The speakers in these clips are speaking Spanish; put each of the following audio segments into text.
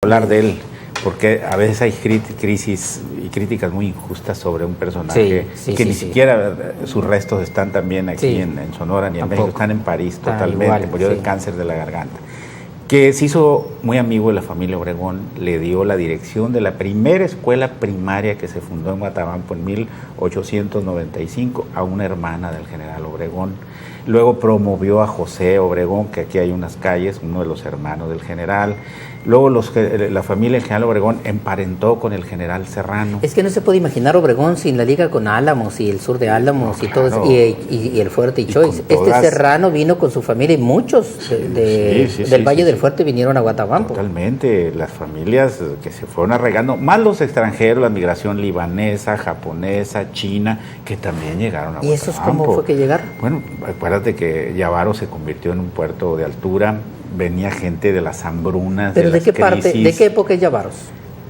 hablar de él, porque a veces hay crisis y críticas muy injustas sobre un personaje que ni siquiera sus restos están también aquí en Sonora ni en México, están en París totalmente, murió de cáncer de la garganta, que se hizo muy amigo de la familia Obregón, le dio la dirección de la primera escuela primaria que se fundó en Guatabampo en 1895 a una hermana del general Obregón. Luego promovió a José Obregón, que aquí hay unas calles, uno de los hermanos del general. Luego la familia del general Obregón emparentó con el general Serrano. Es que no se puede imaginar Obregón sin la liga con Álamos y el sur de Álamos y todo eso, y el Fuerte y Choix. Serrano vino con su familia y muchos del Valle del Fuerte vinieron a Guatabampo. Totalmente, las familias que se fueron arraigando, más los extranjeros, la migración libanesa, japonesa, china, que también llegaron a Guatabampo. ¿Y esos cómo fue que llegaron? Bueno, acuérdate que Yavaro se convirtió en un puerto de altura, venía gente de las hambrunas. ¿Pero de qué parte, de qué época es Yavaros?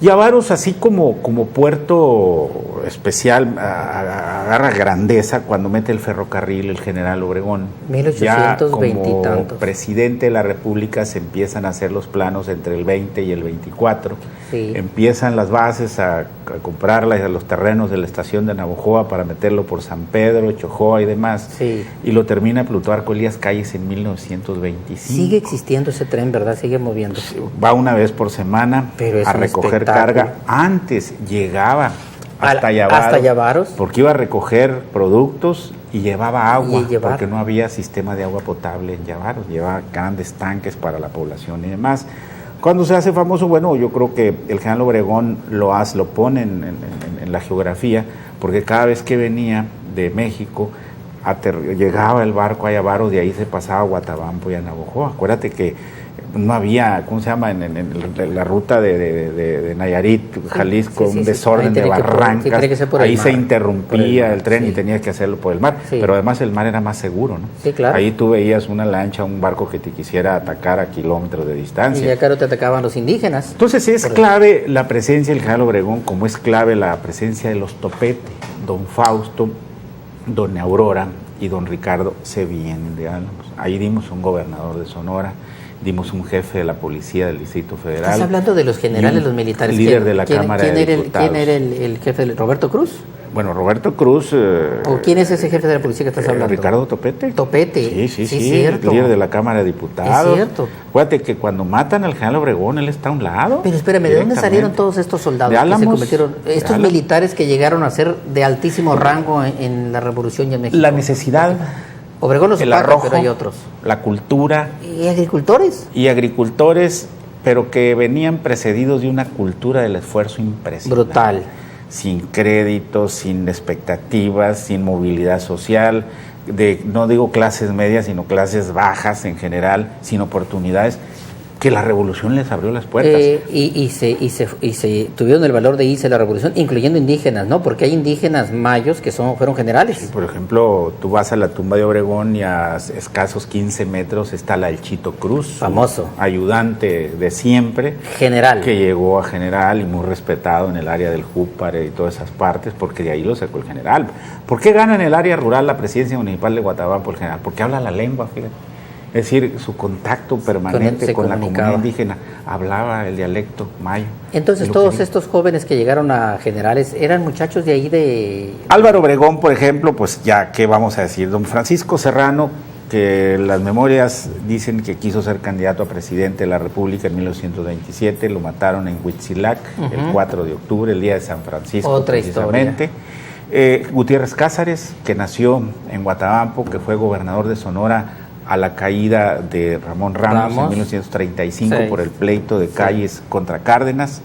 Yavaros, así como puerto especial, agarra grandeza cuando mete el ferrocarril el general Obregón. 1820 y tantos. Como presidente de la República se empiezan a hacer los planos entre el 20 y el 24. Sí. Empiezan las bases a comprar los terrenos de la estación de Navojoa para meterlo por San Pedro, Chojoa y demás. Sí. Y lo termina Plutarco Elías Calles en 1925. Sigue existiendo ese tren, ¿verdad? Sigue moviendo. Va una vez por semana a recoger carga. Antes llegaba hasta Yavaros, porque iba a recoger productos y llevaba agua, porque no había sistema de agua potable en Yavaros, llevaba grandes tanques para la población y demás. Cuando se hace famoso, bueno, yo creo que el general Obregón lo pone en la geografía, porque cada vez que venía de México, llegaba el barco a Yavaros, de ahí se pasaba a Guatabampo y a Navojoa. Acuérdate que no había, ¿cómo se llama? En la ruta de Nayarit, Jalisco, un desorden de barrancas, ahí se interrumpía el tren y tenía que hacerlo por el mar, pero además el mar era más seguro, ¿no? Sí, claro. Ahí tú veías una lancha, un barco que te quisiera atacar a kilómetros de distancia. Y ya claro te atacaban los indígenas. Entonces es clave la presencia del general Obregón, como es clave la presencia de los Topete, don Fausto, doña Aurora y don Ricardo se vienen de Álamos. Ahí dimos un gobernador de Sonora, dimos un jefe de la policía del Distrito Federal. ¿Estás hablando de los generales, los militares? Líder de la Cámara de Diputados. ¿Quién era el jefe? ¿Roberto Cruz? Bueno, Roberto Cruz... ¿O quién es ese jefe de la policía que estás hablando? Ricardo Topete. Topete. Sí, cierto. Líder de la Cámara de Diputados. Es cierto. Acuérdate que cuando matan al general Obregón, él está a un lado. Pero espérame, ¿de dónde salieron todos estos soldados de Álamos, que se convirtieron? Estos militares que llegaron a ser de altísimo rango en la Revolución y en México. La necesidad... Obregón los arrojo, pero hay otros. La cultura. ¿Y agricultores? Y agricultores, pero que venían precedidos de una cultura del esfuerzo impresionante. Brutal. Sin créditos, sin expectativas, sin movilidad social, no digo clases medias, sino clases bajas en general, sin oportunidades, que la revolución les abrió las puertas. Y se tuvieron el valor de irse a la revolución, incluyendo indígenas, ¿no? Porque hay indígenas mayos que fueron generales. Sí, por ejemplo, tú vas a la tumba de Obregón y a escasos 15 metros está la El Chito Cruz. Famoso. Ayudante de siempre. General. Que llegó a general y muy respetado en el área del Júpare y todas esas partes, porque de ahí lo sacó el general. ¿Por qué gana en el área rural la presidencia municipal de Guatabampo el general? Porque habla la lengua, fíjate. Es decir, su contacto permanente con la comunidad indígena, hablaba el dialecto mayo. Entonces todos estos jóvenes que llegaron a generales, ¿eran muchachos de ahí de...? Álvaro Obregón, por ejemplo, pues ya, ¿qué vamos a decir? Don Francisco Serrano, que las memorias dicen que quiso ser candidato a presidente de la República en 1927, lo mataron en Huitzilac, el 4 de octubre, el día de San Francisco. Otra precisamente. Historia. Gutiérrez Cázares, que nació en Guatabampo, que fue gobernador de Sonora a la caída de Ramón Ramos en 1935 por el pleito de Calles contra Cárdenas.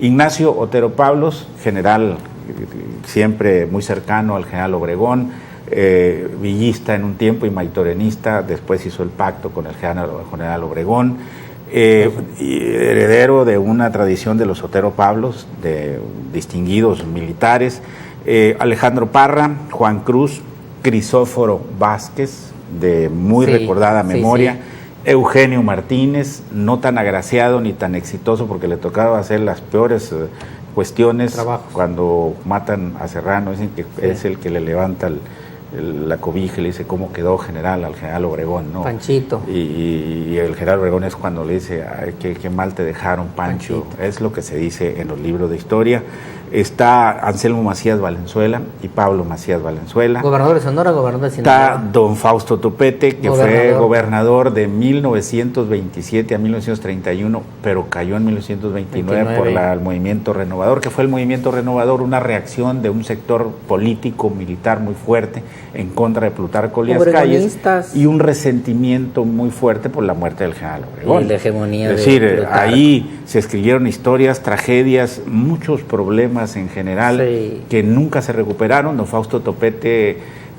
Ignacio Otero Pablos, general siempre muy cercano al general Obregón, villista en un tiempo y maitorenista, después hizo el pacto con el general Obregón, heredero de una tradición de los Otero Pablos, de distinguidos militares, Alejandro Parra, Juan Cruz, Crisóforo Vázquez, de muy recordada memoria, Eugenio Martínez, no tan agraciado ni tan exitoso porque le tocaba hacer las peores cuestiones cuando matan a Serrano, dicen que es el que le levanta la cobija y le dice cómo quedó general al general Obregón, ¿no? Panchito. Y el general Obregón es cuando le dice, ay, qué mal te dejaron, Pancho. Es lo que se dice en los libros de historia. Está Anselmo Macías Valenzuela y Pablo Macías Valenzuela. Gobernador de Sonora, gobernador de Sinaloa. Está don Fausto Topete, que fue gobernador de 1927 a 1931, pero cayó en 1929 por el movimiento renovador, que fue el movimiento renovador, una reacción de un sector político, militar muy fuerte en contra de Plutarco Elías Calles y un resentimiento muy fuerte por la muerte del general Obregón. Y la hegemonía es decir, ahí se escribieron historias, tragedias, muchos problemas en general que nunca se recuperaron. Don Fausto Topete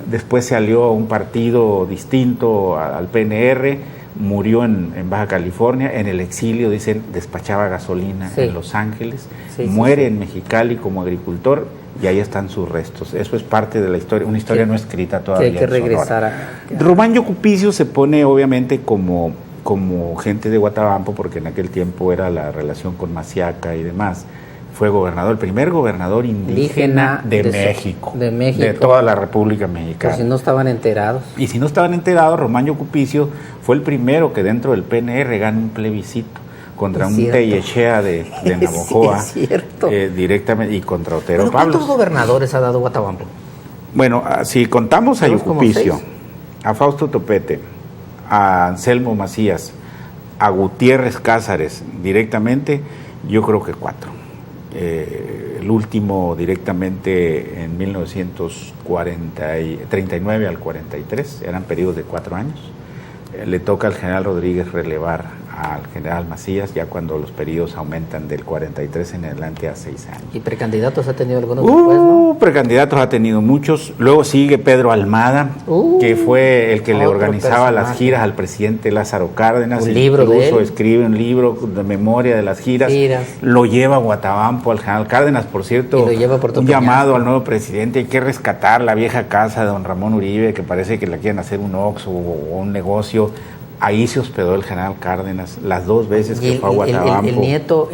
después se alió a un partido distinto al PNR, murió en Baja California, en el exilio, dicen, despachaba gasolina en Los Ángeles, muere en Mexicali como agricultor y ahí están sus restos. Eso es parte de la historia, una historia no escrita todavía. Que hay que regresar Román Yocupicio se pone obviamente como gente de Guatabampo, porque en aquel tiempo era la relación con Maciaca y demás. Fue gobernador, el primer gobernador indígena de México, de toda la República Mexicana. Pues si no estaban enterados. Y si no estaban enterados, Román Yocupicio fue el primero que dentro del PNR gana un plebiscito contra un Tellechea de Navojoa, directamente, y contra Otero Pablos. ¿Cuántos gobernadores ha dado Guatabampo? Bueno, si contamos a Yocupicio, a Fausto Topete, a Anselmo Macías, a Gutiérrez Cázares directamente, yo creo que 4. El último directamente en 1939 al 43, eran periodos de 4 años. Le toca al general Rodríguez relevar al general Macías ya cuando los periodos aumentan del 43 en adelante a 6 años. ¿Y precandidatos ha tenido algunos después, no? Precandidatos ha tenido muchos. Luego sigue Pedro Almada, que fue el que le organizaba las giras al presidente Lázaro Cárdenas. Un libro de él. Escribe un libro de memoria de las giras. Lo lleva a Guatabampo al general Cárdenas, por cierto. Y lo lleva por un llamado al nuevo presidente: hay que rescatar la vieja casa de don Ramón Uribe, que parece que la quieren hacer un Oxxo o un negocio. Ahí se hospedó el general Cárdenas las 2 veces que fue a Guatabampo.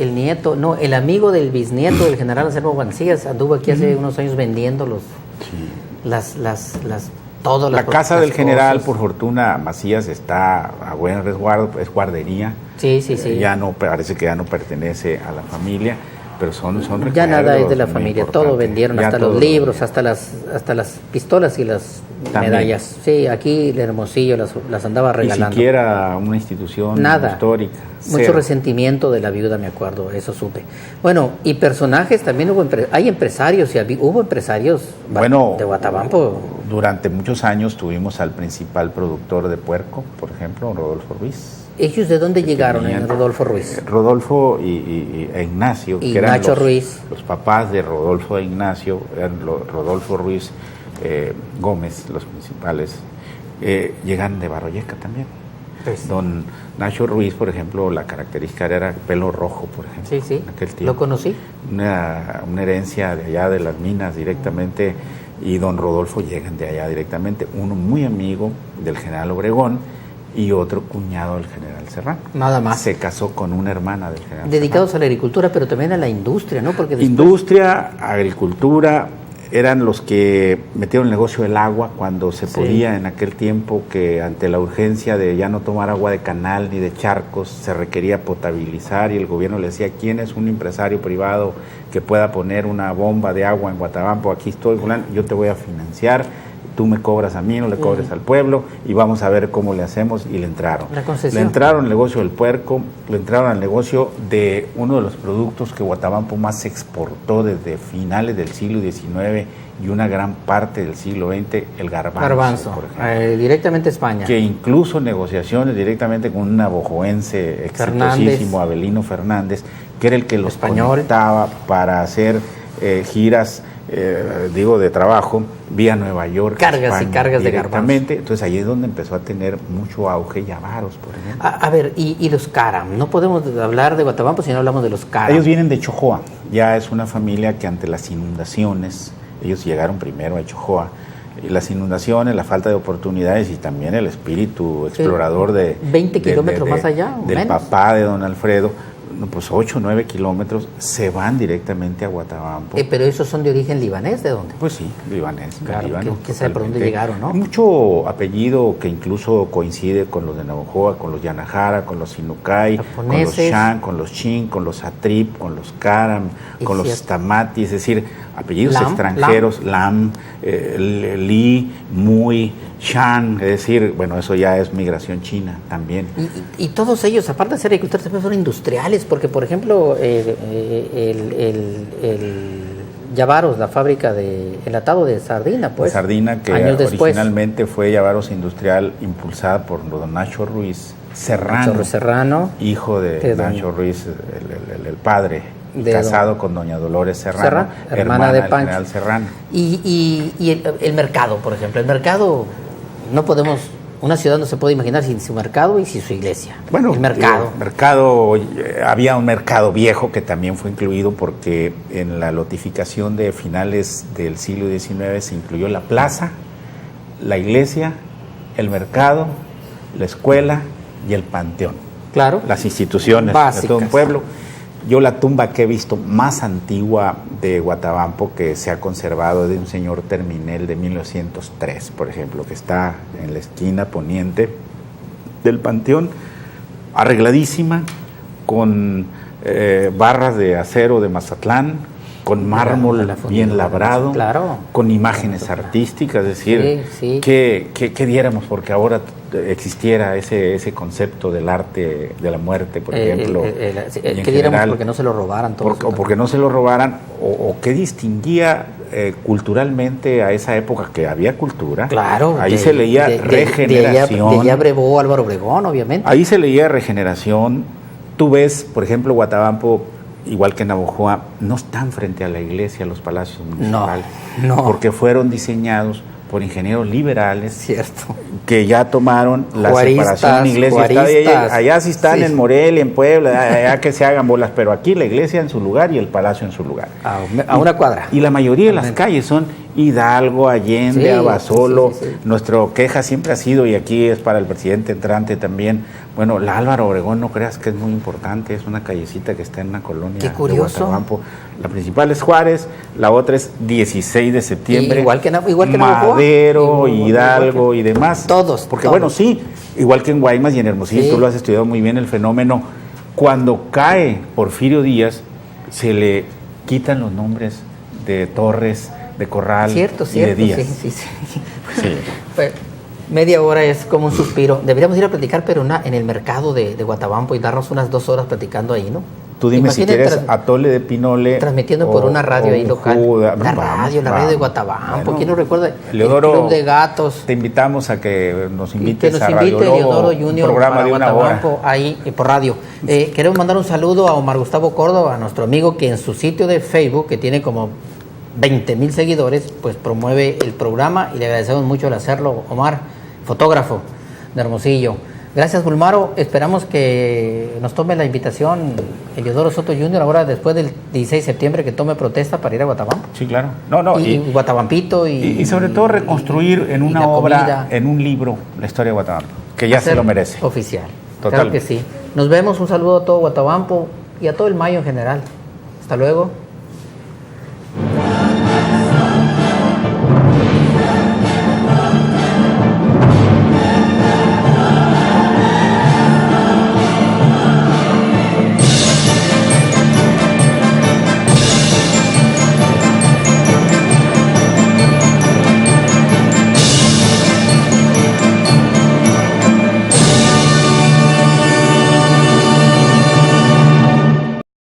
El amigo del bisnieto del general Anselmo Macías anduvo aquí hace unos años vendiendo la casa del general, por fortuna, Macías está a buen resguardo, es guardería. Sí. Ya no, parece que ya no pertenece a la familia, pero son ya nada es de la familia, todo vendieron, ya hasta los libros, hasta las pistolas y las medallas. Sí, aquí el Hermosillo las andaba regalando. Ni siquiera una institución histórica. Mucho resentimiento de la viuda, me acuerdo, eso supe. Bueno, y personajes también hay empresarios, hubo empresarios de Guatabampo. Durante muchos años tuvimos al principal productor de puerco, por ejemplo, Rodolfo Ruiz. ¿Ellos de dónde llegaron, Rodolfo Ruiz? Rodolfo e Ignacio, y que eran Nacho Ruiz. Los papás de Rodolfo e Ignacio, eran Rodolfo Ruiz Gómez, los principales, llegan de Barroyeca también. Pues, don Nacho Ruiz, por ejemplo, la característica era pelo rojo, por ejemplo. Sí, en aquel tiempo. Lo conocí. Una herencia de allá de las minas directamente, y don Rodolfo llegan de allá directamente, uno muy amigo del general Obregón y otro cuñado del general Serrano. Nada más. Se casó con una hermana del general Dedicados Serrano. A la agricultura, pero también a la industria, ¿no? Porque después... Industria, agricultura, eran los que metieron el negocio del agua cuando se podía en aquel tiempo, que ante la urgencia de ya no tomar agua de canal ni de charcos, se requería potabilizar, y el gobierno le decía: ¿quién es un empresario privado que pueda poner una bomba de agua en Guatabampo? Aquí estoy, fulano, yo te voy a financiar, tú me cobras a mí, no le cobres al pueblo, y vamos a ver cómo le hacemos. Y le entraron. Le entraron al negocio del puerco, le entraron al negocio de uno de los productos que Guatabampo más exportó desde finales del siglo XIX y una gran parte del siglo XX, el garbanzo, por ejemplo. Directamente a España. Que incluso negociaciones directamente con un navajoense exitosísimo, Avelino Fernández, que era el que los conectaba para hacer giras, de trabajo, vía Nueva York, cargas España, y cargas de garbanzo. Entonces ahí es donde empezó a tener mucho auge Yavaros, por ejemplo. A ver, y los Caram, no podemos hablar de Guatabampo si no hablamos de los Caram. Ellos vienen de Chojoa, ya es una familia que ante las inundaciones, ellos llegaron primero a Chojoa, y las inundaciones, la falta de oportunidades y también el espíritu explorador de 20 kilómetros más allá, del menos. Papá de don Alfredo, pues 8 o 9 kilómetros, se van directamente a Guatabampo. ¿Pero esos son de origen libanés? ¿De dónde? Pues sí, libanés. Claro, ¿quién sabe por dónde llegaron, no? Hay mucho apellido que incluso coincide con los de Navojoa, con los Yanajara, con los Sinukai, con los Shan, con los Chin, con los Atrip, con los Karam, con los Tamati, es decir, apellidos extranjeros, Lam, Li, Mui, Shan, es decir, bueno, eso ya es migración china también. Y todos ellos, aparte de ser agricultores, también son industriales, porque por ejemplo, Llavaros, la fábrica de enlatado de sardina, pues. De sardina, que originalmente fue Llavaros Industrial, impulsada por don Nacho Ruiz Serrano, hijo de Nacho Ruiz, el padre, casado con doña Dolores Serrano, hermana de Pancho. General Serrano. Y el mercado, por ejemplo, el mercado, no podemos... Una ciudad no se puede imaginar sin su mercado y sin su iglesia. Bueno, el mercado. Había un mercado viejo que también fue incluido porque en la lotificación de finales del siglo XIX se incluyó la plaza, la iglesia, el mercado, la escuela y el panteón. Claro. Las instituciones básicas de todo un pueblo. Yo la tumba que he visto más antigua de Guatabampo que se ha conservado es de un señor Terminel de 1903, por ejemplo, que está en la esquina poniente del panteón, arregladísima, con barras de acero de Mazatlán, con mármol bien labrado, claro, con imágenes artísticas, es decir, ¿qué diéramos porque ahora existiera ese concepto del arte de la muerte, por ejemplo? ¿Qué diéramos porque no se lo robaran todos? O porque no se lo robaran, o qué distinguía culturalmente a esa época, que había cultura. Claro. Ahí se leía regeneración. De allá brevó Álvaro Obregón, obviamente. Ahí se leía regeneración. Tú ves, por ejemplo, Guatabampo, igual que Navojoa, no están frente a la iglesia, los palacios municipales, no. Porque fueron diseñados por ingenieros liberales, cierto, que ya tomaron la separación iglesia. Allá sí están, en Morelia, en Puebla, allá que se hagan bolas, pero aquí la iglesia en su lugar y el palacio en su lugar. A una cuadra. Y la mayoría de las calles son Hidalgo, Allende, Abasolo. Nuestra queja siempre ha sido, y aquí es para el presidente entrante también, bueno, la Álvaro Obregón, no creas que es muy importante, es una callecita que está en una colonia. Qué curioso. De Guatabampo. La principal es Juárez, la otra es 16 de septiembre. Igual que Madero, Hidalgo y demás. Todos. Porque bueno, sí, igual que en Guaymas y en Hermosillo, tú lo has estudiado muy bien, el fenómeno. Cuando cae Porfirio Díaz, se le quitan los nombres de Torres, de Corral y de Díaz. Sí. Pues, media hora es como un suspiro. Deberíamos ir a platicar, pero en el mercado de Guatabampo y darnos unas 2 horas platicando ahí, ¿no? Tú dime si quieres atole de pinole. Transmitiendo por una radio ahí local. La radio de Guatabampo. Bueno, ¿quién no recuerda? Leodoro, el Club de Gatos. Te invitamos a que nos invites a Radio Lobo, un programa de una hora. Ahí por radio. Queremos mandar un saludo a Omar Gustavo Córdoba, a nuestro amigo que en su sitio de Facebook, que tiene como 20,000 seguidores, pues promueve el programa y le agradecemos mucho el hacerlo. Omar, fotógrafo de Hermosillo. Gracias, Bulmaro. Esperamos que nos tome la invitación Eliodoro Soto Jr. ahora después del 16 de septiembre, que tome protesta para ir a Guatabampo. Sí, claro. Y Guatabampito. Y sobre todo reconstruir en una obra, en un libro, la historia de Guatabampo, que ya se lo merece. Oficial. Total. Claro que sí. Nos vemos. Un saludo a todo Guatabampo y a todo el Mayo en general. Hasta luego.